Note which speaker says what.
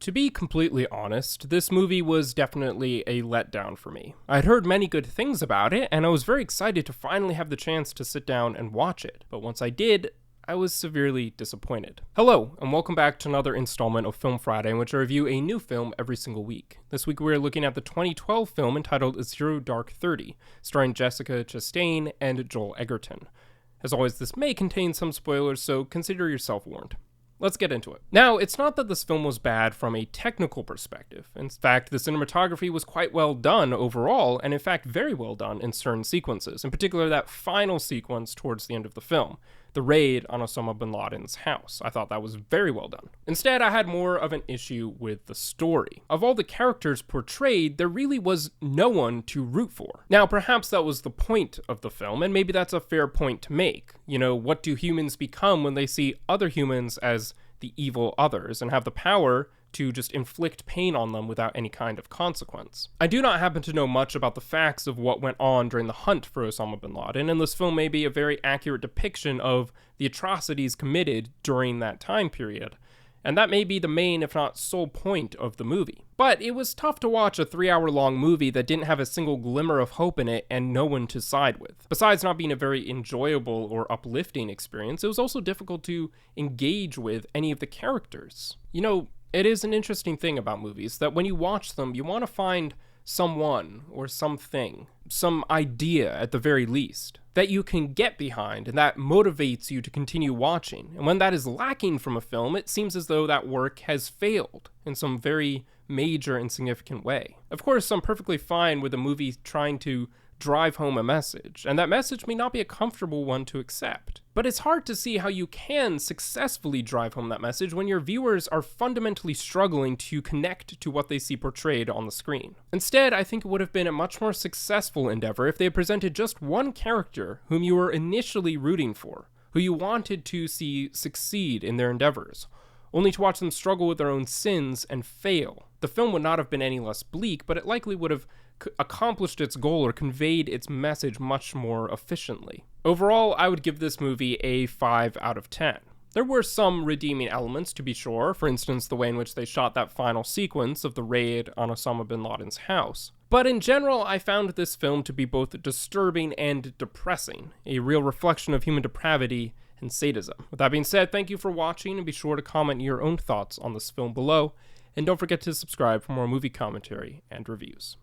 Speaker 1: To be completely honest, this movie was definitely a letdown for me. I'd heard many good things about it, and I was very excited to finally have the chance to sit down and watch it. But once I did, I was severely disappointed. Hello, and welcome back to another installment of Film Friday, in which I review a new film every single week. This week we're looking at the 2012 film entitled Zero Dark 30, starring Jessica Chastain and Joel Edgerton. As always, this may contain some spoilers, so consider yourself warned. Let's get into it. Now, it's not that this film was bad from a technical perspective. In fact, the cinematography was quite well done overall, and in fact very well done in certain sequences, in particular that final sequence towards the end of the film, the raid on Osama bin Laden's house. I thought that was very well done. Instead, I had more of an issue with the story. Of all the characters portrayed, there really was no one to root for. Now, perhaps that was the point of the film, and maybe that's a fair point to make. You know, what do humans become when they see other humans as the evil others and have the power to just inflict pain on them without any kind of consequence? I do not happen to know much about the facts of what went on during the hunt for Osama bin Laden, and this film may be a very accurate depiction of the atrocities committed during that time period. And that may be the main, if not sole point of the movie. But it was tough to watch a 3-hour-long movie that didn't have a single glimmer of hope in it and no one to side with. Besides not being a very enjoyable or uplifting experience, it was also difficult to engage with any of the characters. You know, it is an interesting thing about movies that when you watch them, you want to find someone or something, some idea at the very least, that you can get behind and that motivates you to continue watching. And when that is lacking from a film, it seems as though that work has failed in some very major and significant way. Of course, I'm perfectly fine with a movie trying to drive home a message, and that message may not be a comfortable one to accept. But it's hard to see how you can successfully drive home that message when your viewers are fundamentally struggling to connect to what they see portrayed on the screen. Instead, I think it would have been a much more successful endeavor if they had presented just one character whom you were initially rooting for, who you wanted to see succeed in their endeavors, only to watch them struggle with their own sins and fail. The film would not have been any less bleak, but it likely would have accomplished its goal or conveyed its message much more efficiently. Overall, I would give this movie a 5 out of 10. There were some redeeming elements, to be sure, for instance, the way in which they shot that final sequence of the raid on Osama bin Laden's house. But in general, I found this film to be both disturbing and depressing, a real reflection of human depravity and sadism. With that being said, thank you for watching, and be sure to comment your own thoughts on this film below, and don't forget to subscribe for more movie commentary and reviews.